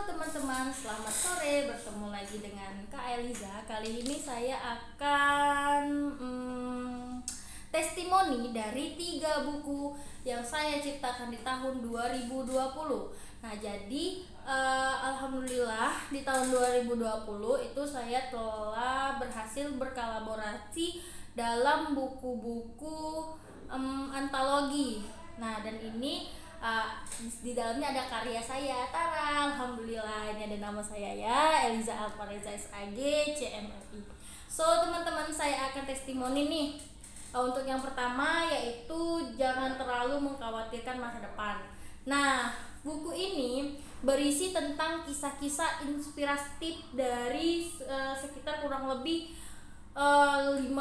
teman-teman, selamat sore. Bertemu lagi dengan Kak Eliza. Kali ini saya akan testimoni dari 3 buku yang saya ciptakan di tahun 2020. Nah, jadi alhamdulillah di tahun 2020 itu saya telah berhasil berkolaborasi dalam buku-buku antologi. Nah, dan ini di dalamnya ada karya saya. Tara, alhamdulillah ini ada nama saya ya, Eliza Alvareza SAG CMFI. So teman-teman, saya akan testimoni nih. Untuk yang pertama yaitu jangan terlalu mengkhawatirkan masa depan. Nah, buku ini berisi tentang kisah-kisah inspiratif dari sekitar kurang lebih 50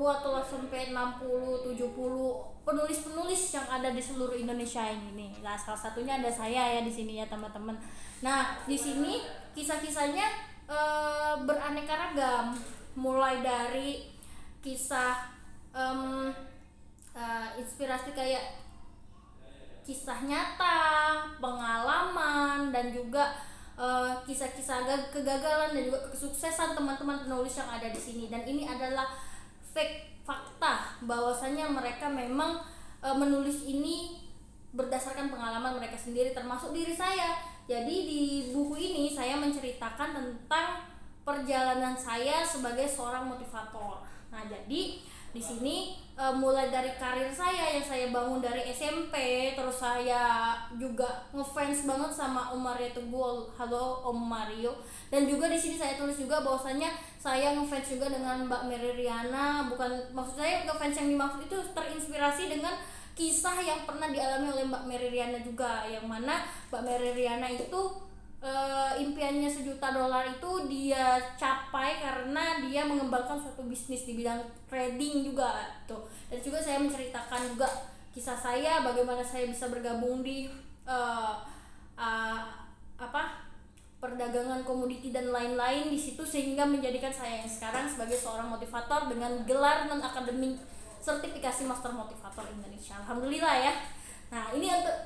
atau sampai 60 70 penulis-penulis yang ada di seluruh Indonesia ini nih. Nah, salah satunya ada saya ya di sini ya teman-teman. Nah, di sini kisah-kisahnya beraneka ragam, mulai dari kisah inspirasi kayak kisah nyata, pengalaman, dan juga kisah-kisah kegagalan dan juga kesuksesan teman-teman penulis yang ada di sini. Dan ini adalah fakta bahwasanya mereka memang menulis ini berdasarkan pengalaman mereka sendiri, termasuk diri saya. Jadi di buku ini saya menceritakan tentang perjalanan saya sebagai seorang motivator. Nah, jadi di sini mulai dari karir saya yang saya bangun dari SMP, terus saya juga ngefans banget sama Om Mario Teguh. Halo Om Mario. Dan juga di sini saya tulis juga bahwasanya saya ngefans juga dengan Mbak Mary Riana. Bukan, maksud saya ngefans yang dimaksud itu terinspirasi dengan kisah yang pernah dialami oleh Mbak Mary Riana juga, yang mana Mbak Mary Riana itu impiannya $1 juta itu dia capai karena dia mengembangkan suatu bisnis di bidang trading juga tuh. Dan juga saya menceritakan juga kisah saya, bagaimana saya bisa bergabung di perdagangan komoditi dan lain-lain di situ, sehingga menjadikan saya yang sekarang sebagai seorang motivator dengan gelar non akademik sertifikasi Master Motivator Indonesia. Alhamdulillah ya. Nah, ini untuk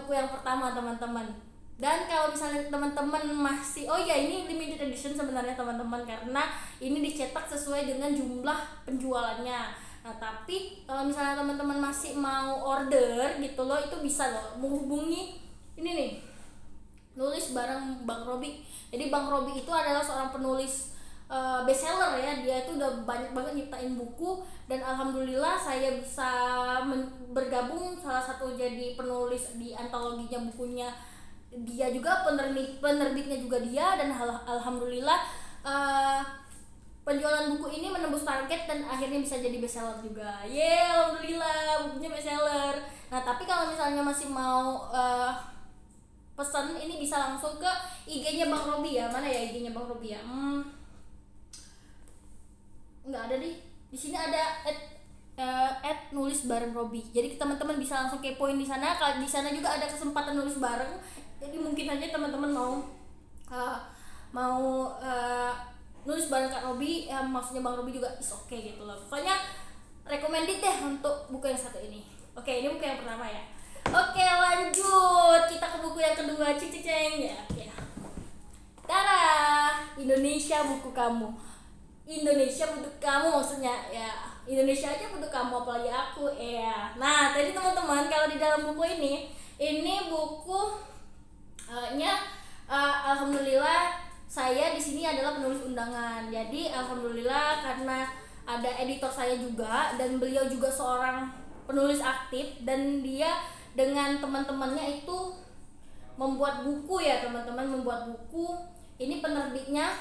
buku yang pertama teman-teman. Dan kalau misalnya teman-teman masih, ini limited edition sebenarnya teman-teman, karena ini dicetak sesuai dengan jumlah penjualannya. Nah, tapi kalau misalnya teman-teman masih mau order gitu loh, itu bisa loh menghubungi ini nih, nulis bareng Bang Robi. Jadi Bang Robi itu adalah seorang penulis bestseller ya. Dia itu udah banyak banget nyiptain buku, dan alhamdulillah saya bisa bergabung salah satu jadi penulis di antologinya bukunya dia juga, penerbitnya juga dia. Dan alhamdulillah penjualan buku ini menembus target dan akhirnya bisa jadi bestseller juga. Alhamdulillah bukunya bestseller. Nah, tapi kalau misalnya masih mau pesan, ini bisa langsung ke IG-nya Bang Robi ya. Mana ya IG-nya Bang Robi ya? Nggak ada di sini ada nulis bareng Robi. Jadi teman-teman bisa langsung kepoin di sana. Kalau di sana juga ada kesempatan nulis bareng. Jadi mungkin aja teman-teman mau nulis bareng Kak Robi, maksudnya Bang Robi juga is okay gitu loh. Pokoknya recommended deh untuk buku yang satu ini. Oke, ini buku yang pertama ya. Oke, lanjut kita ke buku yang kedua. Ceng ya. Oke. Tara, Indonesia buku kamu. Indonesia butuh kamu, maksudnya ya Indonesia aja butuh kamu, apalagi aku ya. Nah, tadi teman-teman, kalau di dalam buku ini buku alhamdulillah saya di sini adalah penulis undangan. Jadi alhamdulillah karena ada editor saya juga, dan beliau juga seorang penulis aktif, dan dia dengan teman-temannya itu membuat buku ya teman-teman, membuat buku. Ini penerbitnya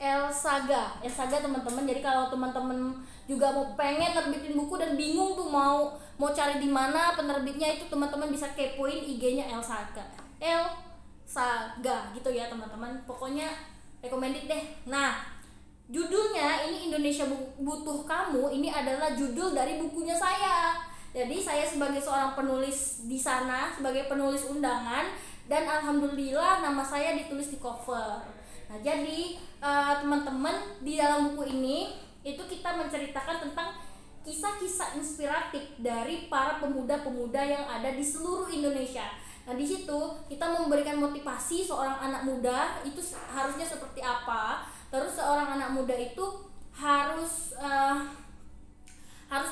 Elsaga teman-teman. Jadi kalau teman-teman juga mau pengen nerbitin buku dan bingung tuh mau cari di mana penerbitnya, itu teman-teman bisa kepoin IG-nya Elsaga gitu ya teman-teman. Pokoknya recommended deh. Nah, judulnya ini Indonesia Butuh Kamu. Ini adalah judul dari bukunya saya. Jadi saya sebagai seorang penulis di sana, sebagai penulis undangan, dan alhamdulillah nama saya ditulis di cover. Nah, jadi teman-teman, di dalam buku ini itu kita menceritakan tentang kisah-kisah inspiratif dari para pemuda-pemuda yang ada di seluruh Indonesia. Nah, di situ kita memberikan motivasi seorang anak muda itu harusnya seperti apa. Terus seorang anak muda itu harus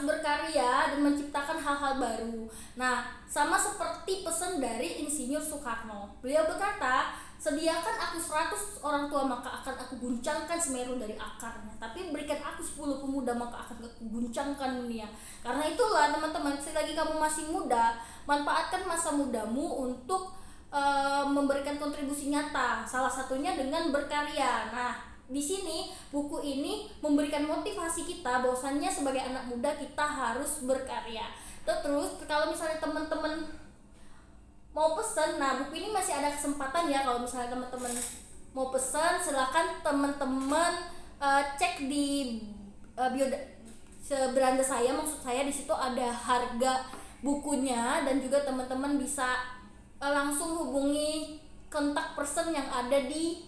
berkarya dan menciptakan hal-hal baru. Nah, sama seperti pesan dari Insinyur Soekarno. Beliau berkata, sediakan aku 100 orang tua maka akan aku guncangkan Semeru dari akarnya. Tapi berikan aku 10 pemuda maka akan aku guncangkan dunia. Karena itulah teman-teman, selagi kamu masih muda, manfaatkan masa mudamu untuk memberikan kontribusi nyata. Salah satunya dengan berkarya. Nah, di sini buku ini memberikan motivasi kita bahwasannya sebagai anak muda kita harus berkarya. Terus kalau misalnya teman-teman mau pesen, nah buku ini masih ada kesempatan ya. Kalau misalnya teman-teman mau pesan, silakan teman-teman cek di bio beranda saya. Maksud saya di situ ada harga bukunya dan juga teman-teman bisa langsung hubungi kontak person yang ada di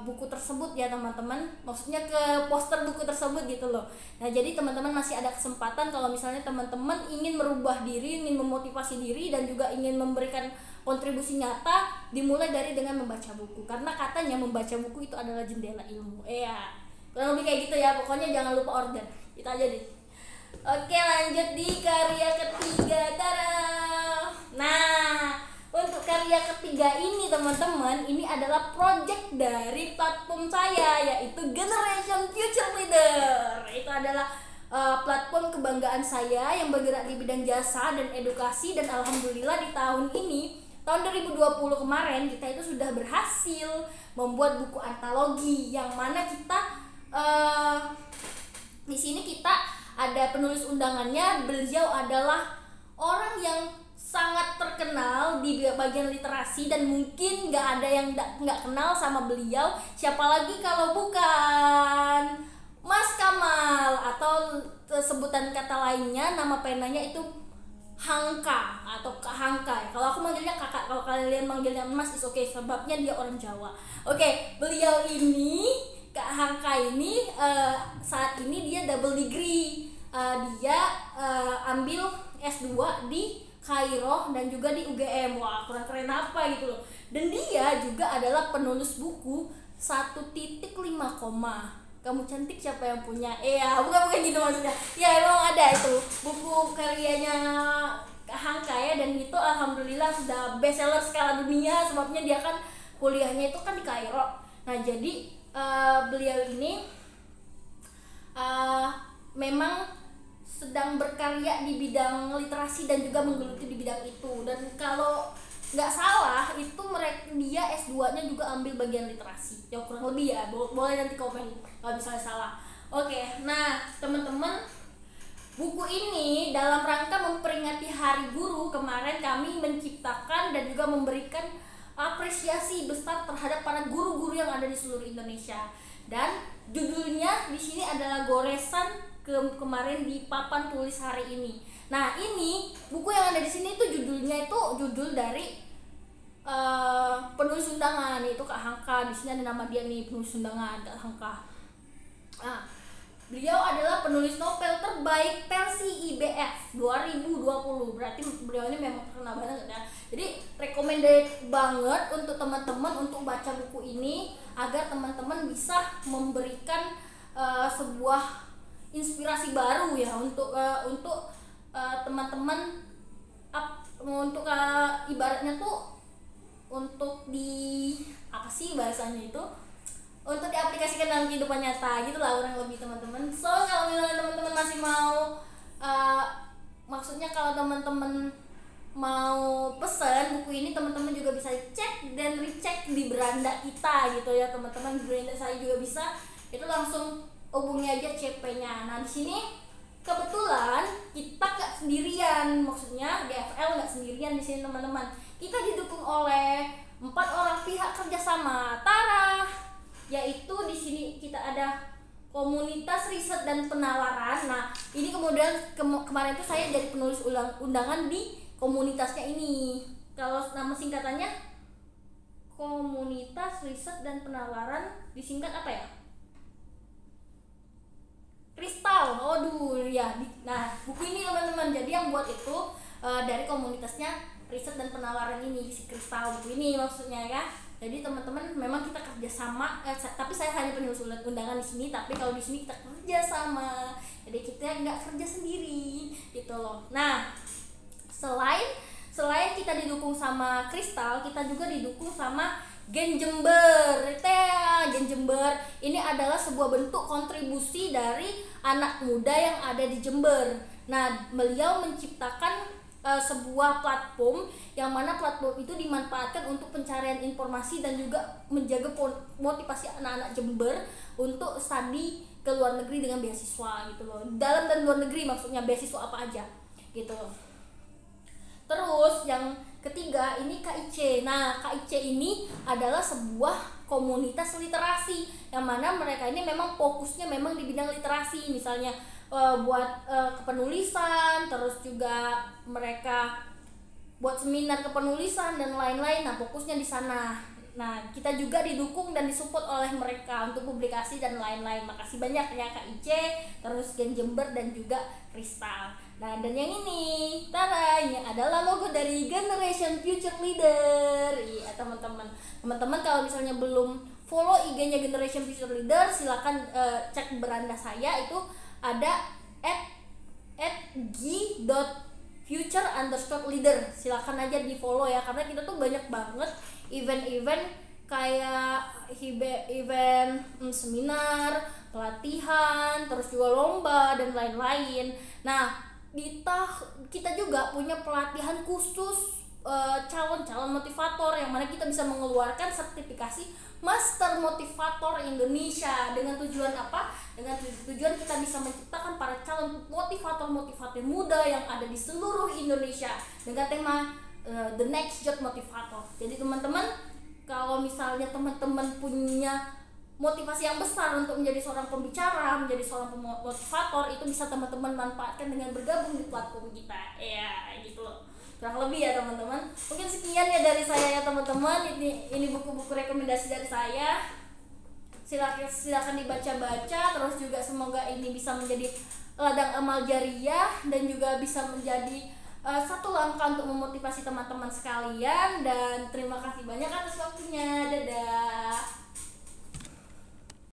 buku tersebut ya teman-teman, maksudnya ke poster buku tersebut gitu loh. Nah, jadi teman-teman masih ada kesempatan kalau misalnya teman-teman ingin merubah diri, ingin memotivasi diri dan juga ingin memberikan kontribusi nyata, dimulai dari dengan membaca buku. Karena katanya membaca buku itu adalah jendela ilmu. Iya, kurang lebih kayak gitu ya. Pokoknya jangan lupa order. Itu aja deh. Oke, lanjut di karya ketiga. Tada. Nah, untuk karya ketiga ini teman-teman, ini adalah project dari platform saya, yaitu Generation Future Leader. Itu adalah platform kebanggaan saya yang bergerak di bidang jasa dan edukasi. Dan alhamdulillah di tahun ini, tahun 2020 kemarin, kita itu sudah berhasil membuat buku antologi yang mana kita di sini kita ada penulis undangannya. Beliau adalah orang yang sangat terkenal di bagian literasi dan mungkin nggak ada yang nggak kenal sama beliau. Siapa lagi kalau bukan Mas Kamal, atau sebutan kata lainnya nama penanya itu Hangka atau Kak Hangka. Kalau aku manggilnya kakak, kalau kalian manggilnya Mas is oke, sebabnya dia orang Jawa. Oke, beliau ini Kak Hangka ini saat ini dia double degree. Dia ambil S2 di Kairo dan juga di UGM. Wah, kurang keren apa gitu loh. Dan dia juga adalah penulis buku 1.5 koma. Kamu cantik siapa yang punya? Bukan gitu maksudnya. Ya emang ada itu buku karyanya Hangka ya, dan itu alhamdulillah sudah bestseller skala dunia, sebabnya dia kan kuliahnya itu kan di Kairo. Nah, jadi beliau ini memang sedang berkarya di bidang literasi dan juga menggeluti di bidang itu. Dan kalau nggak salah itu dia S2-nya juga ambil bagian literasi. Ya kurang lebih ya, boleh nanti komen kalau misalnya salah. Oke, nah teman-teman, buku ini dalam rangka memperingati Hari Guru kemarin kami menciptakan dan juga memberikan apresiasi besar terhadap para guru-guru yang ada di seluruh Indonesia. Dan judulnya di sini adalah goresan kemarin di papan tulis hari ini. Nah, ini buku yang ada di sini itu judulnya itu judul dari penulis undangan, yaitu Kak Hangka. Di sini ada nama dia nih, penulis undangan Kak Hangka. Nah, beliau adalah penulis novel terbaik versi IBF 2020. Berarti beliau ini memang terkenal banget ya. Jadi recommended banget untuk teman-teman untuk baca buku ini agar teman-teman bisa memberikan sebuah inspirasi baru ya untuk teman-teman, untuk ibaratnya tuh untuk di apa sih bahasanya itu, untuk diaplikasikan dalam kehidupan nyata gitulah kurang lebih teman-teman. So kalau misalnya teman-teman masih mau maksudnya kalau teman-teman mau pesan buku ini, teman-teman juga bisa cek dan recheck di beranda kita gitu ya teman-teman. Di beranda saya juga bisa, itu langsung hubungi aja CP-nya. Nah, di sini kebetulan kita nggak sendirian, maksudnya DFL nggak sendirian di sini teman-teman. Kita didukung oleh 4 orang pihak kerjasama. Tara, yaitu di sini kita ada komunitas riset dan penalaran. Nah, ini kemudian kemarin itu saya jadi penulis undangan di komunitasnya ini. Kalau nama singkatannya komunitas riset dan penalaran, disingkat apa ya? Kristal. Aduh ya. Nah, buku ini teman-teman, jadi yang buat itu dari komunitasnya riset dan penawaran ini, si Kristal buku ini maksudnya ya. Jadi teman-teman memang kita kerjasama, tapi saya hanya penulis undangan di sini, tapi kalau di sini kita kerjasama, jadi kita nggak kerja sendiri gitu loh. Nah, selain kita didukung sama Kristal, kita juga didukung sama Gen Jember. Gen Jember ini adalah sebuah bentuk kontribusi dari anak muda yang ada di Jember. Nah, beliau menciptakan sebuah platform yang mana platform itu dimanfaatkan untuk pencarian informasi dan juga menjaga motivasi anak-anak Jember untuk studi ke luar negeri dengan beasiswa gitu loh. Dalam dan luar negeri maksudnya, beasiswa apa aja gitu loh. Terus yang ketiga ini KIC. Nah, KIC ini adalah sebuah komunitas literasi yang mana mereka ini memang fokusnya memang di bidang literasi, misalnya buat kepenulisan, terus juga mereka buat seminar kepenulisan dan lain-lain. Nah, fokusnya di sana. Nah, kita juga didukung dan disupport oleh mereka untuk publikasi dan lain-lain. Makasih banyak ya KIC, terus Gen Jember dan juga Kristal. Nah, dan yang ini, ini adalah logo dari Generation Future Leader. Iya, teman-teman. Teman-teman kalau misalnya belum follow IG-nya Generation Future Leader, silakan cek beranda saya, itu ada @g.future_leader. Silakan aja di follow ya, karena kita tuh banyak banget event-event kayak event seminar, pelatihan, terus juga lomba dan lain-lain. Nah, kita juga punya pelatihan khusus calon-calon motivator yang mana kita bisa mengeluarkan sertifikasi Master Motivator Indonesia. Dengan tujuan apa? Dengan tujuan kita bisa menciptakan para calon motivator muda yang ada di seluruh Indonesia dengan tema The Next Job Motivator. Jadi teman-teman, kalau misalnya teman-teman punya motivasi yang besar untuk menjadi seorang pembicara, menjadi seorang motivator, itu bisa teman-teman manfaatkan dengan bergabung di platform kita. Ya, gitu loh. Kurang lebih ya teman-teman. Mungkin sekian ya dari saya ya teman-teman. Ini buku-buku rekomendasi dari saya. Silakan dibaca-baca, terus juga semoga ini bisa menjadi ladang amal jariah dan juga bisa menjadi satu langkah untuk memotivasi teman-teman sekalian. Dan terima kasih banyak atas waktunya. Dadah.